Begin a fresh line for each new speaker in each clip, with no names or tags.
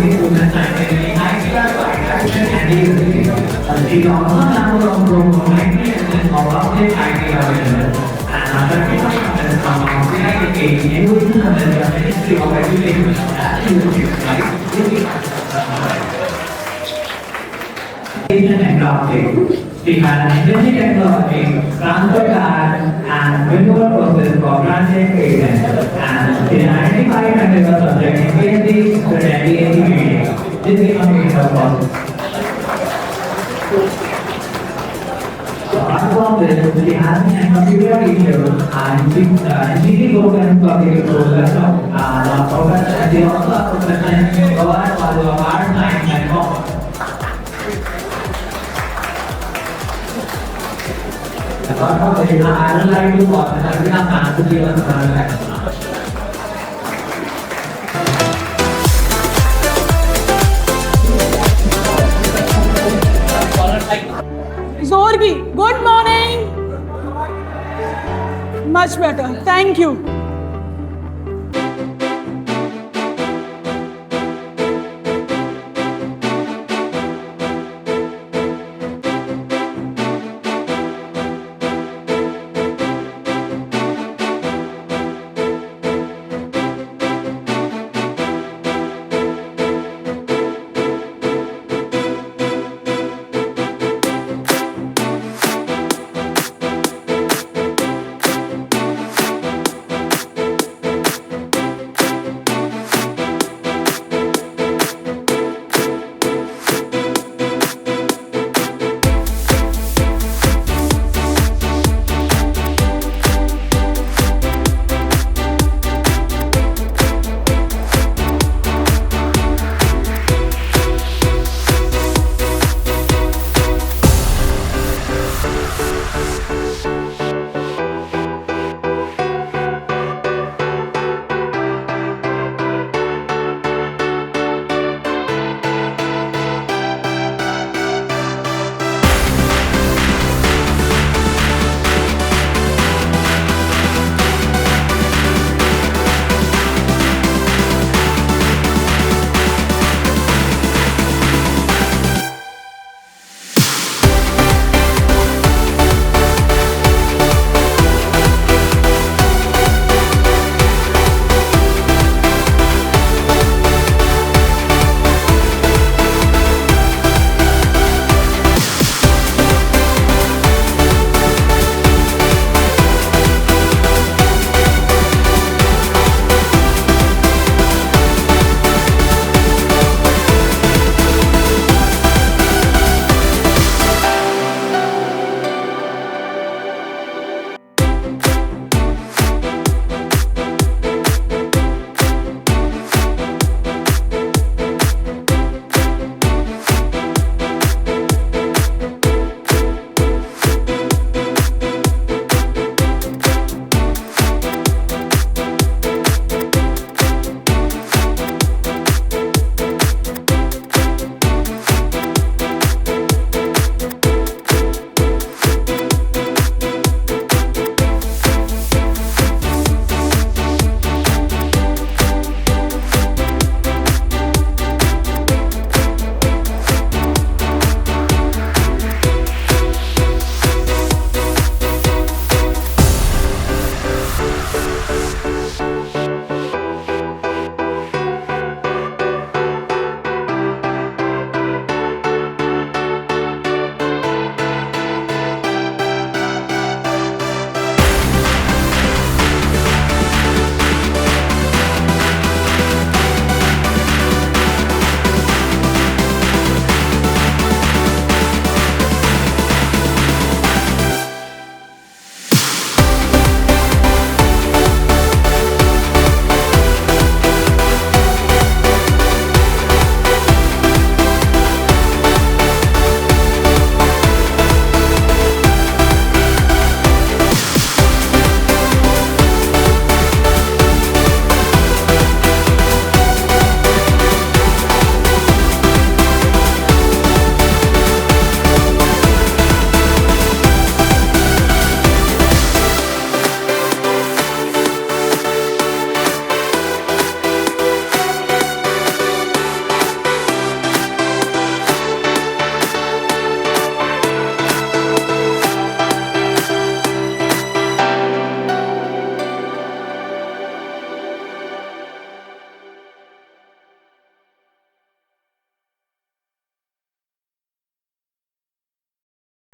cái buổi này thì hai cái bạn đã cái nhà đi thì nó đang lòng cùng mấy cái họ có cái tài kỳ là mình là cái họ cái kỳ những cái thứ là mình thì họ phải đi đã chưa được phải cái này đọc thì mà những cái cái rồi thì transfer and renewal process for branching agent and thì identify and develop subject immediately ready media. This is a means of process. So apart from this, we have a computer issue and GT program public programs of progress and they also are professional covered for the hard time and more. Apart from this, I would like to talk about the management.
Zorgi, good morning. Much better. Thank you.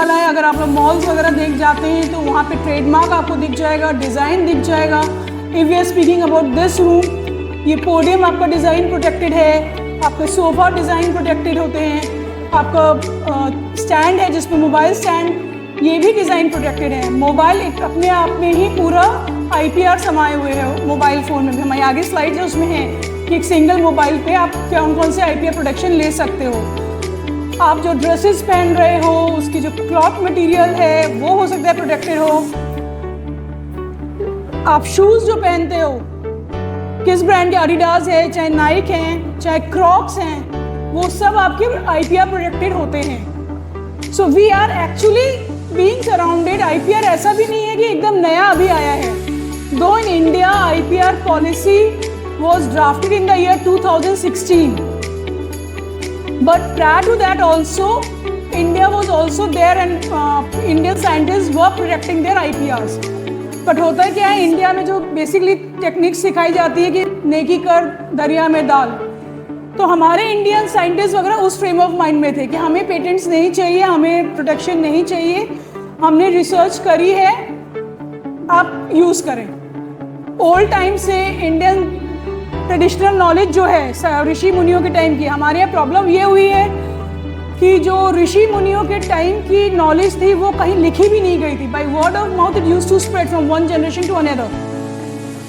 वाला है। अगर आप लोग malls वगैरह देख जाते हैं तो वहाँ पे ट्रेडमार्क आपको दिख जाएगा, डिज़ाइन दिख जाएगा। If we are speaking about this room, ये पोडियम आपका डिज़ाइन प्रोटेक्टेड है, आपके सोफ़ा डिज़ाइन प्रोटेक्टेड होते हैं, आपका स्टैंड है जिसमें मोबाइल स्टैंड, ये भी डिज़ाइन प्रोटेक्टेड है। मोबाइल एक अपने आप में ही पूरा IPR समाये हुए है मोबाइल फ़ोन में भी। हमारी आगे स्लाइड है उसमें है कि एक सिंगल मोबाइल पे आप कौन से IPR प्रोटेक्शन ले सकते हो। आप जो ड्रेसेस पहन रहे हो उसकी जो क्लॉथ मटेरियल है वो हो सकता है प्रोटेक्टेड हो। आप शूज़ जो पहनते हो किस ब्रांड के, एडिडास है, चाहे नाइक हैं, चाहे क्रॉक्स हैं, वो सब आपके IPR प्रोटेक्टेड होते हैं। So we are actually being surrounded. IPR ऐसा भी नहीं है कि एकदम नया अभी आया है। दो in India IPR policy was drafted in the year 2016, but prior to that also India was also there and Indian scientists were protecting their IPRs. But होता है क्या है, इंडिया में जो बेसिकली टेक्निक सिखाई जाती है कि नेकी कर दरिया में डाल, तो हमारे इंडियन साइंटिस्ट वगैरह उस फ्रेम ऑफ माइंड में थे कि हमें पेटेंट्स नहीं चाहिए, हमें प्रोटेक्शन नहीं चाहिए, हमने रिसर्च करी है, आप यूज़ करें। ओल्ड टाइम से इंडियन ट्रेडिशनल नॉलेज जो है ऋषि मुनियों के टाइम की, हमारे यहाँ प्रॉब्लम ये हुई है कि जो ऋषि मुनियों के टाइम की नॉलेज थी वो कहीं लिखी भी नहीं गई थी। By word of mouth it used to spread from one generation to another.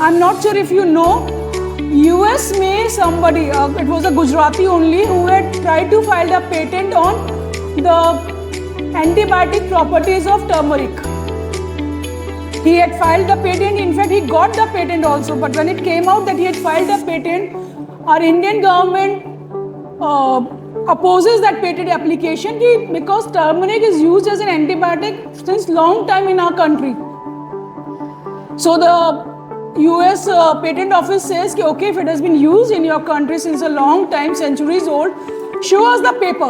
I am not sure if you know, US में somebody, it was a Gujarati only, who had tried to file a patent on the antibiotic properties of turmeric. He had filed the patent, in fact he got the patent also, but when it came out that he had filed a patent, our Indian government opposes that patent application because turmeric is used as an antibiotic since long time in our country. So the US patent office says कि okay, if it has been used in your country since a long time, centuries old, show us the paper.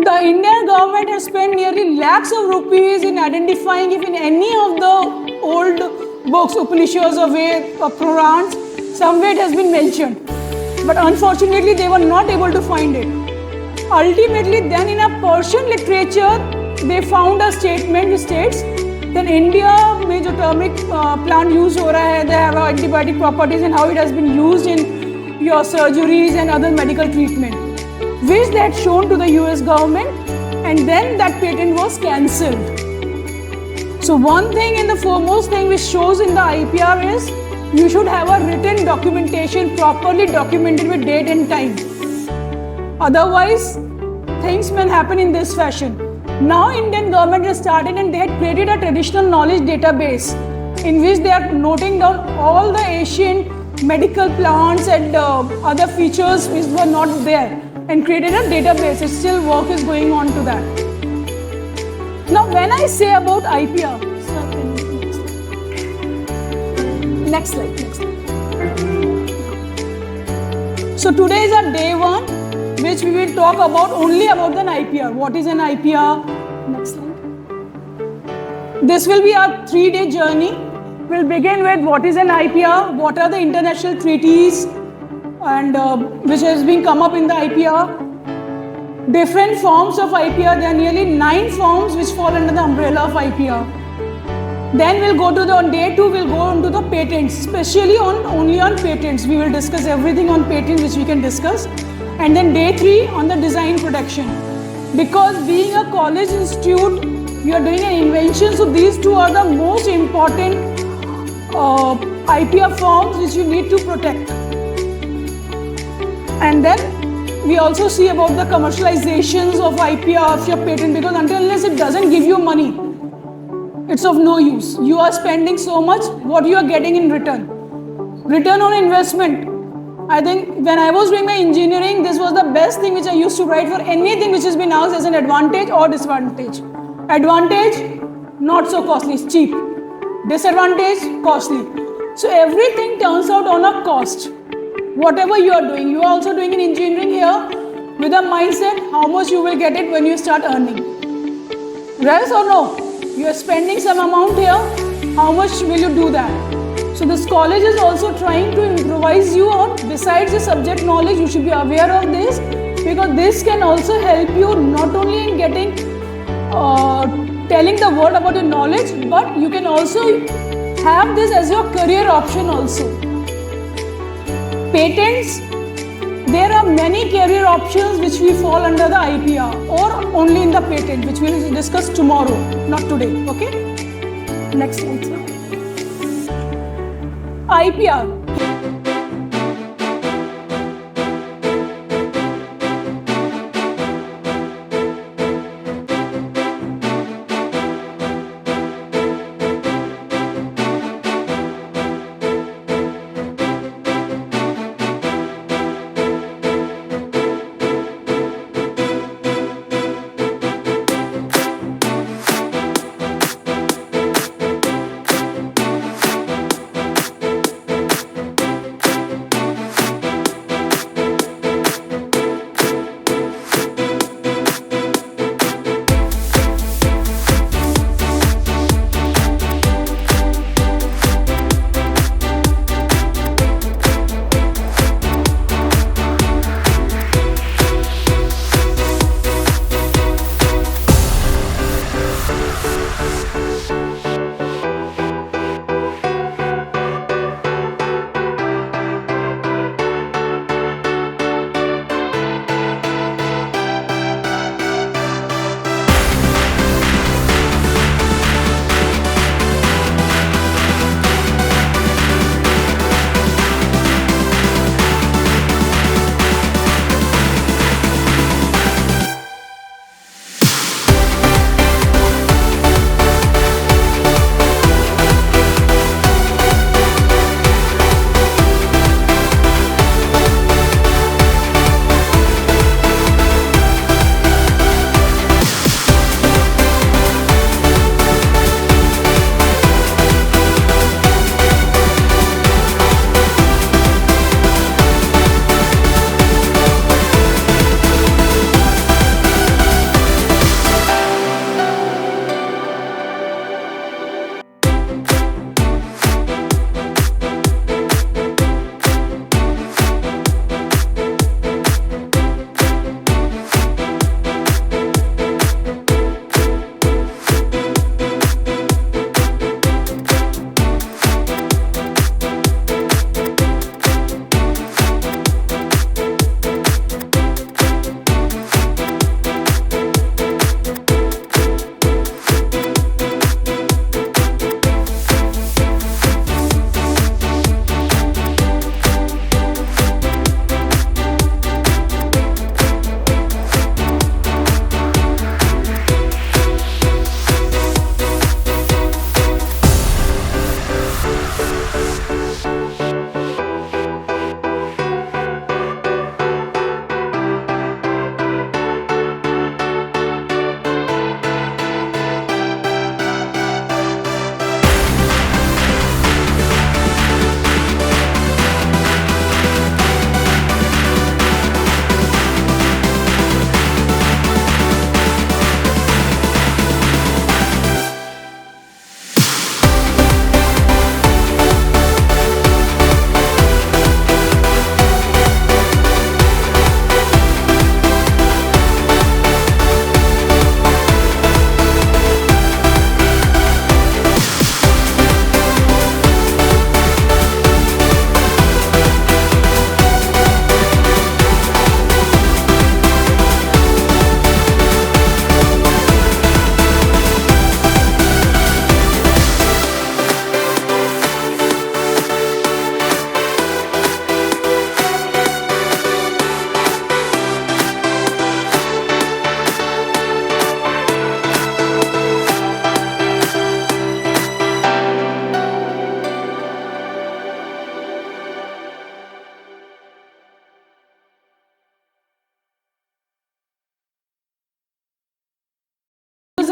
The Indian government has spent nearly lakhs of rupees in identifying if in any of the old books, Upanishads or Ved or Purans, somewhere it has been mentioned. But unfortunately, they were not able to find it. Ultimately, then in a Persian literature, they found a statement which states that India में जो turmeric plant use हो रहा है, they have antibiotic properties and how it has been used in your surgeries and other medical treatment, which they had shown to the US government, and then that patent was cancelled. So one thing and the foremost thing which shows in the IPR is you should have a written documentation properly documented with date and time. Otherwise, things may happen in this fashion. Now Indian government has started and they had created a traditional knowledge database in which they are noting down all the ancient medical plants and other features which were not there and created a database. Still work is going on to that. Now when I say about IPR, next slide. So today is our day one, which we will talk about only about an IPR. What is an IPR? Next slide. This will be our 3-day journey. We'll begin with what is an IPR, what are the international treaties and which has been come up in the IPR, different forms of IPR. There are nearly 9 forms which fall under the umbrella of IPR. Then we'll go to on day 2, we'll go into the patents, especially only on patents. We will discuss everything on patents which we can discuss. And then day 3 on the design protection. Because being a college institute, you are doing an invention, so these 2 are the most important IPR forms which you need to protect. And then we also see about the commercializations of IPR of your patent, because until unless it doesn't give you money, it's of no use. You are spending so much, what you are getting in return. Return on investment. I think when I was doing my engineering, this was the best thing which I used to write for anything which has been asked as an advantage or disadvantage. Advantage, not so costly, it's cheap. Disadvantage, costly. So everything turns out on a cost. Whatever you are doing, you are also doing in engineering here with a mindset how much you will get it when you start earning. Yes or no? You are spending some amount here, how much will you do that? So this college is also trying to improvise you on, besides the subject knowledge, you should be aware of this, because this can also help you not only in getting telling the world about your knowledge, but you can also have this as your career option also. Patents, there are many career options which we fall under the IPR or only in the patent, which we will discuss tomorrow, not today. Okay, next slide, sir. IPR.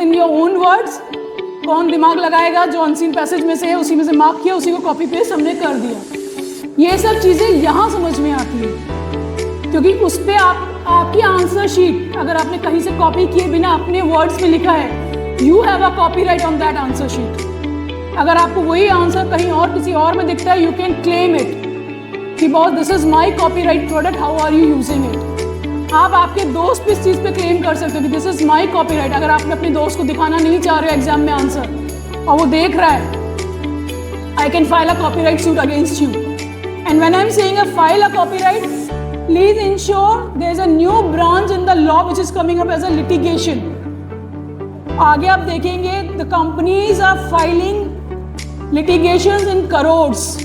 In your own words, कौन दिमाग लगाएगा, जो unseen passage में से है उसी में से मार्क किया, उसी को कॉपी पेस्ट हमने कर दिया। ये सब चीज़ें यहाँ समझ में आती है क्योंकि उस पर आपकी आंसर शीट अगर आपने कहीं से कॉपी किए बिना अपने वर्ड्स में लिखा है, you have a copyright on that answer sheet. अगर आपको वही आंसर कहीं और किसी और में दिखता है, यू कैन क्लेम इट कि boss this is my copyright product, how are you using it. आप आपके दोस्त भी इस चीज़ पे क्लेम कर सकते हो कि दिस इज माई कॉपीराइट। अगर आपने अपने दोस्त को दिखाना नहीं चाह रहे हो एग्जाम में आंसर और वो देख रहा है, I can file a copyright suit against you. And when I'm saying a file a copyright, please ensure there's a new branch in the law which is coming up as a litigation. आगे आप देखेंगे the companies are filing litigations in crores.